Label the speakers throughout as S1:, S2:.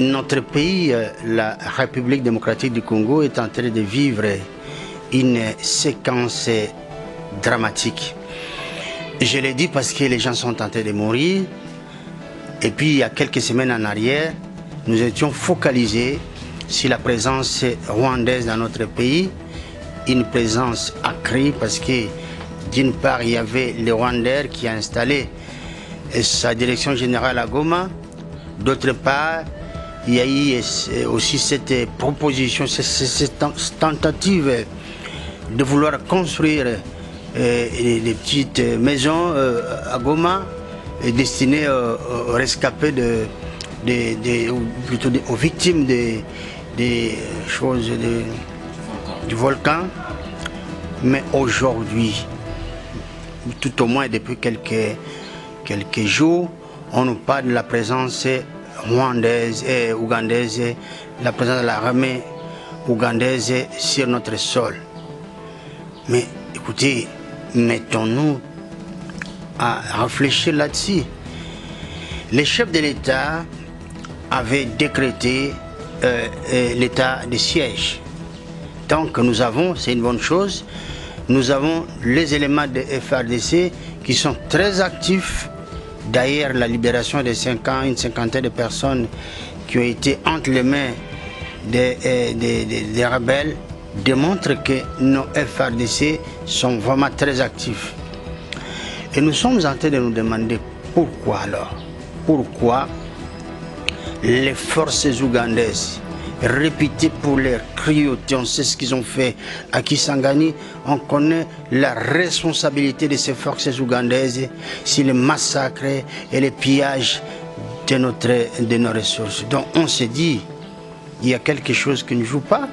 S1: Notre pays, la République démocratique du Congo, est en train de vivre une séquence dramatique. Je l'ai dit parce que les gens sont en train de mourir. Et puis, il y a quelques semaines en arrière, nous étions focalisés sur la présence rwandaise dans notre pays. Une présence accrue parce que, d'une part, il y avait le Rwandais qui a installé sa direction générale à Goma. D'autre part, il y a eu aussi cette proposition, cette tentative de vouloir construire des petites maisons à Goma destinées aux rescapés, plutôt aux victimes des choses du volcan. Mais aujourd'hui, tout au moins depuis quelques jours, on nous parle de la présence rwandaise et ougandaise, la présence de l'armée ougandaise sur notre sol. Mais écoutez, mettons-nous à réfléchir là-dessus. Les chefs de l'État avaient décrété l'état de siège. Donc nous avons, c'est une bonne chose, nous avons les éléments de FARDC qui sont très actifs. D'ailleurs, la libération de une cinquantaine de personnes qui ont été entre les mains des rebelles démontre que nos FARDC sont vraiment très actifs. Et nous sommes en train de nous demander pourquoi alors? Pourquoi les forces ougandaises, réputées pour leur cruauté, on sait ce qu'ils ont fait à Kisangani, on connaît la responsabilité de ces forces ougandaises sur le massacre et le pillage de nos ressources. Donc on se dit, il y a quelque chose qui ne joue pas.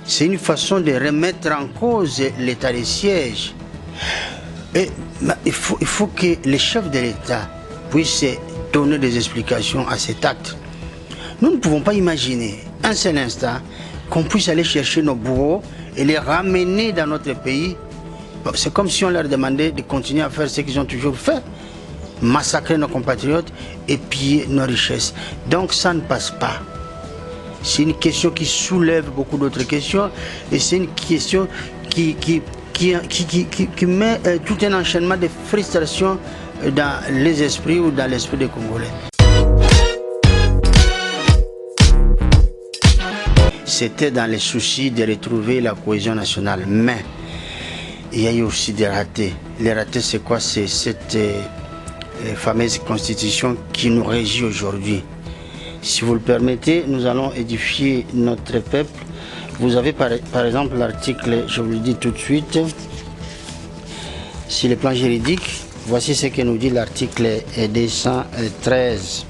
S1: C'est une façon de remettre en cause l'état de siège. Et il faut que les chefs de l'État puissent donner des explications à cet acte. Nous ne pouvons pas imaginer un seul instant qu'on puisse aller chercher nos bourreaux et les ramener dans notre pays. C'est comme si on leur demandait de continuer à faire ce qu'ils ont toujours fait, massacrer nos compatriotes et piller nos richesses. Donc ça ne passe pas. C'est une question qui soulève beaucoup d'autres questions et c'est une question qui met tout un enchaînement de frustrations dans les esprits ou dans l'esprit des Congolais. C'était dans les soucis de retrouver la cohésion nationale, mais il y a eu aussi des ratés. Les ratés, c'est quoi? C'est cette fameuse constitution qui nous régit aujourd'hui. Si vous le permettez, nous allons édifier notre peuple. Vous avez par exemple l'article, je vous le dis tout de suite, sur le plan juridique, voici ce que nous dit l'article 213.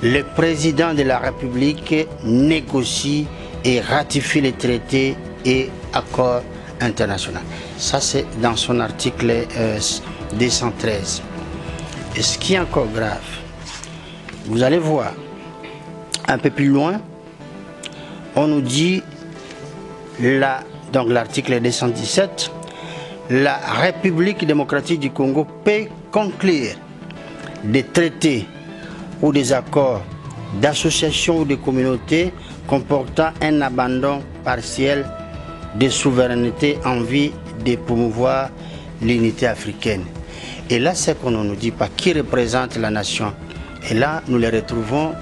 S1: Le président de la République négocie et ratifie les traités et accords internationaux. Ça, c'est dans son article 213. Et ce qui est encore grave, vous allez voir, un peu plus loin, on nous dit, donc l'article 217, la République démocratique du Congo peut conclure des traités ou des accords d'association ou de communauté comportant un abandon partiel de souveraineté en vue de promouvoir l'unité africaine. Et là, c'est qu'on ne nous dit pas qui représente la nation. Et là, nous les retrouvons,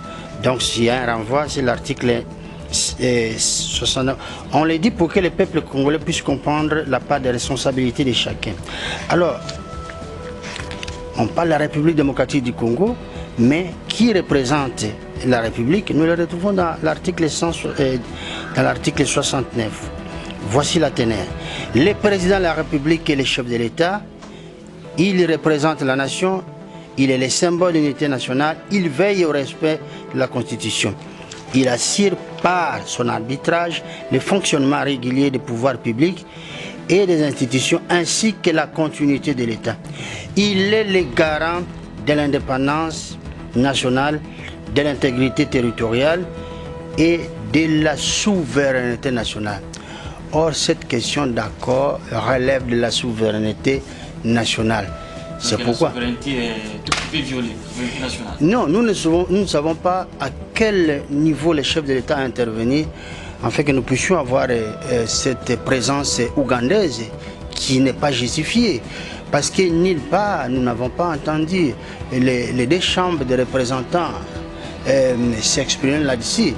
S1: donc s'il y a un renvoi, c'est l'article 69. On le dit pour que le peuple congolais puisse comprendre la part de responsabilité de chacun. Alors, on parle de la République démocratique du Congo, mais qui représente la République? Nous le retrouvons dans l'article 69. Voici la teneur. Le président de la République est le chef de l'État. Il représente la nation. Il est le symbole d'unité nationale. Il veille au respect de la Constitution. Il assure par son arbitrage le fonctionnement régulier des pouvoirs publics et des institutions ainsi que la continuité de l'État. Il est le garant de l'indépendance nationale, de l'intégrité territoriale et de la souveraineté nationale. Or, cette question d'accord relève de la souveraineté nationale. C'est pourquoi... La souveraineté est
S2: peut violer la souveraineté nationale?
S1: Non, nous ne savons pas à quel niveau les chefs de l'État ont intervenu afin que nous puissions avoir cette présence ougandaise qui n'est pas justifiée. Parce que nulle part, nous n'avons pas entendu les deux chambres de représentants s'exprimer là-dessus.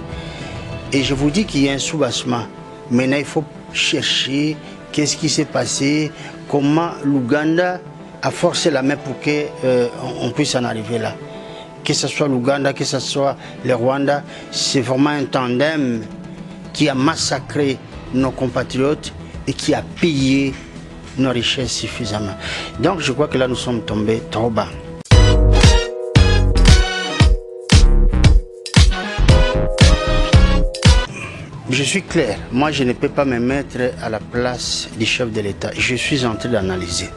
S1: Et je vous dis qu'il y a un soubassement. Maintenant, il faut chercher qu'est-ce qui s'est passé, comment l'Ouganda a forcé la main pour qu'on puisse en arriver là. Que ce soit l'Ouganda, que ce soit le Rwanda, c'est vraiment un tandem qui a massacré nos compatriotes et qui a pillé nos richesses suffisamment. Donc je crois que là nous sommes tombés trop bas. Je suis clair, moi je ne peux pas me mettre à la place du chef de l'État. Je suis en train d'analyser.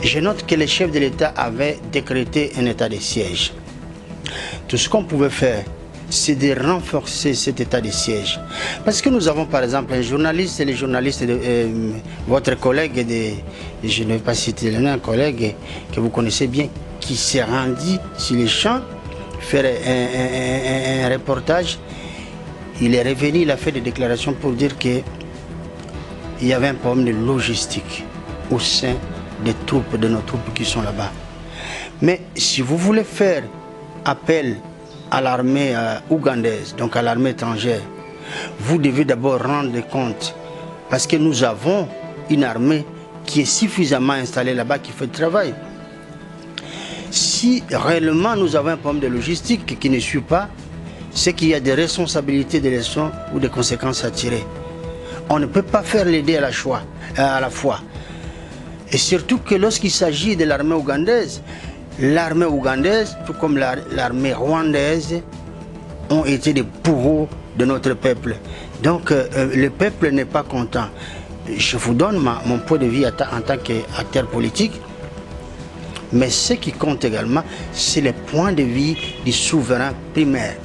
S1: Je note que le chef de l'État avait décrété un état de siège. Tout ce qu'on pouvait faire, c'est de renforcer cet état de siège. Parce que nous avons par exemple un journaliste, et les journalistes de votre collègue, je ne vais pas citer le nom, un collègue que vous connaissez bien, qui s'est rendu sur les champs, faire un reportage. Il est revenu, il a fait des déclarations pour dire qu'il y avait un problème de logistique au sein des troupes, de nos troupes qui sont là-bas. Mais si vous voulez faire appel à l'armée ougandaise, donc à l'armée étrangère, vous devez d'abord rendre compte, parce que nous avons une armée qui est suffisamment installée là-bas, qui fait le travail. Si réellement nous avons un problème de logistique qui ne suit pas, c'est qu'il y a des responsabilités, des leçons ou des conséquences à tirer. On ne peut pas faire les deux à la fois. Et surtout que lorsqu'il s'agit de l'armée ougandaise, tout comme l'armée rwandaise, ont été des bourreaux de notre peuple. Donc le peuple n'est pas content. Je vous donne mon point de vue en tant qu'acteur politique. Mais ce qui compte également, c'est le point de vue du souverain primaire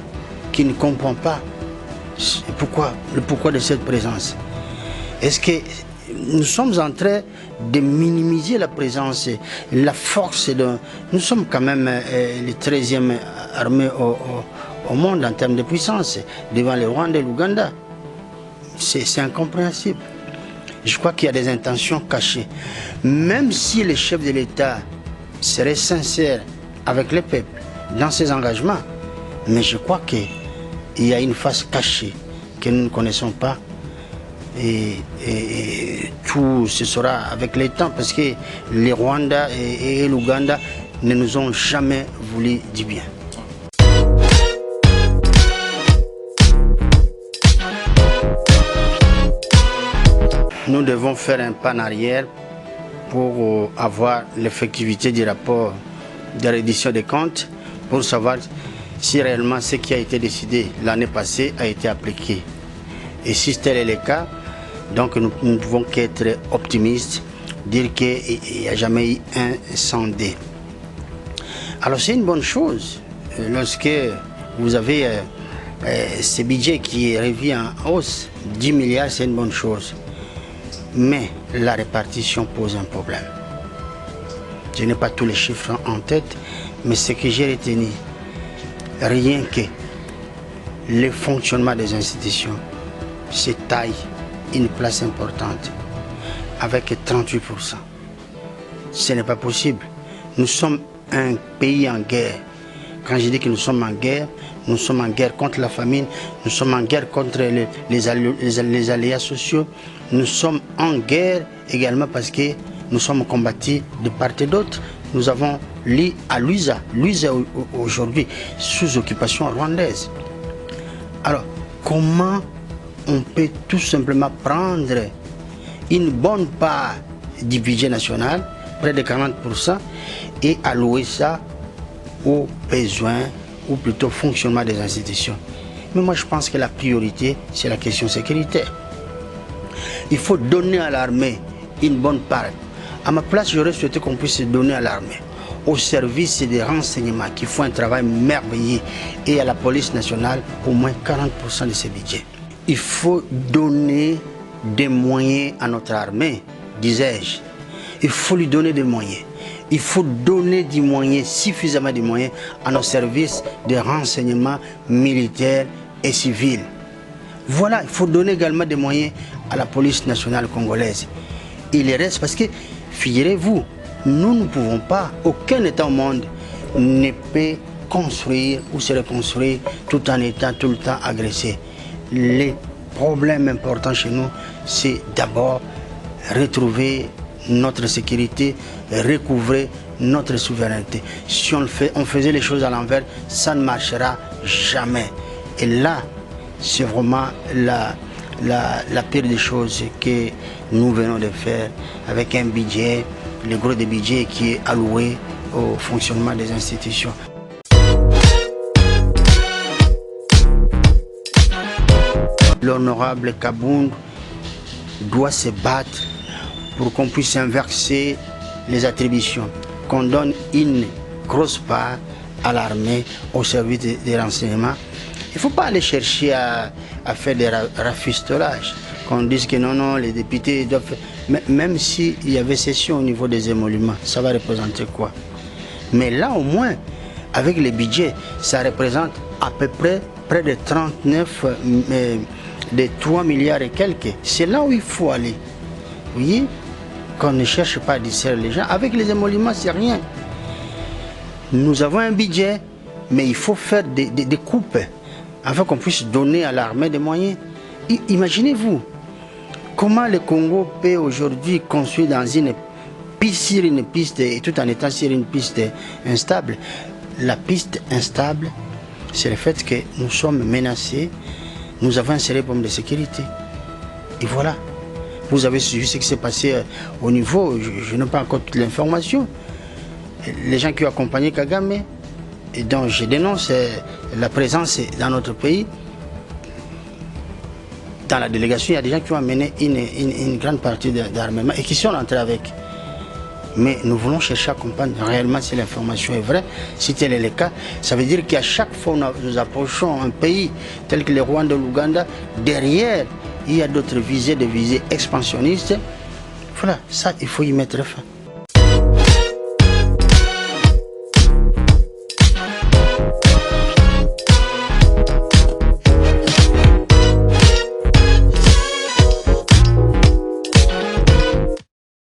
S1: qui ne comprend pas le pourquoi de cette présence. Est-ce que nous sommes en train de minimiser la présence, la force de... Nous sommes quand même les 13e armée au monde en termes de puissance, devant le Rwanda et l'Ouganda. C'est incompréhensible. Je crois qu'il y a des intentions cachées. Même si les chefs de l'État seraient sincères avec le peuple dans ses engagements, mais je crois qu'il y a une face cachée que nous ne connaissons pas. Et tout se sera avec le temps, parce que les Rwanda et l'Ouganda ne nous ont jamais voulu du bien. Nous devons faire un pas en arrière pour avoir l'effectivité du rapport de reddition des comptes, pour savoir si réellement ce qui a été décidé l'année passée a été appliqué. Et si tel est le cas, donc nous ne pouvons qu'être optimistes, dire qu'il n'y a jamais eu un 100D. Alors c'est une bonne chose lorsque vous avez ce budget qui est revu en hausse, 10 milliards, c'est une bonne chose. Mais la répartition pose un problème. Je n'ai pas tous les chiffres en tête, mais ce que j'ai retenu, rien que le fonctionnement des institutions, c'est taille une place importante avec 38%. Ce n'est pas possible. Nous sommes un pays en guerre. Quand je dis que nous sommes en guerre contre la famine, nous sommes en guerre contre les aléas sociaux, nous sommes en guerre également parce que nous sommes combattus de part et d'autre. Nous avons à Luiza aujourd'hui sous occupation rwandaise. Alors, comment on peut tout simplement prendre une bonne part du budget national, près de 40%, et allouer ça aux besoins, ou plutôt au fonctionnement des institutions? Mais moi je pense que la priorité, c'est la question sécuritaire. Il faut donner à l'armée une bonne part. À ma place, j'aurais souhaité qu'on puisse donner à l'armée, au service des renseignements qui font un travail merveilleux, et à la police nationale au moins 40% de ce budget. Il faut donner des moyens à notre armée, disais-je. Il faut lui donner des moyens. Il faut donner des moyens, suffisamment de moyens à nos services de renseignement militaires et civils. Voilà, il faut donner également des moyens à la police nationale congolaise. Il reste parce que, figurez-vous, nous ne pouvons pas, aucun État au monde ne peut construire ou se reconstruire tout en étant tout le temps agressé. Les problèmes importants chez nous, c'est d'abord retrouver notre sécurité, recouvrer notre souveraineté. Si on faisait les choses à l'envers, ça ne marchera jamais. Et là, c'est vraiment la pire des choses que nous venons de faire avec un budget, le gros des budgets qui est alloué au fonctionnement des institutions. L'honorable Kabound doit se battre pour qu'on puisse inverser les attributions, qu'on donne une grosse part à l'armée, au service des renseignements. Il ne faut pas aller chercher à faire des rafistolages, qu'on dise que non, les députés doivent faire. Même s'il y avait session au niveau des émoluments, ça va représenter quoi? Mais là au moins, avec les budgets, ça représente à peu près de 39, de 3 milliards et quelques. C'est là où il faut aller. Vous voyez, qu'on ne cherche pas à distraire les gens. Avec les émoluments, c'est rien. Nous avons un budget, mais il faut faire des coupes afin qu'on puisse donner à l'armée des moyens. Imaginez-vous, comment le Congo peut aujourd'hui construire dans une piste, sur une piste, et tout en étant sur une piste instable. La piste instable, c'est le fait que nous sommes menacés, nous avons un sérieux problème de sécurité. Et voilà. Vous avez suivi ce qui s'est passé au niveau, je n'ai pas encore toute l'information. Les gens qui ont accompagné Kagame, et donc je dénonce la présence dans notre pays. Dans la délégation, il y a des gens qui ont amené une grande partie d'armement et qui sont rentrés avec. Mais nous voulons chercher à comprendre réellement si l'information est vraie. Si tel est le cas, ça veut dire qu'à chaque fois que nous approchons un pays tel que le Rwanda ou l'Ouganda, derrière, il y a d'autres visées, des visées expansionnistes. Voilà, ça, il faut y mettre fin.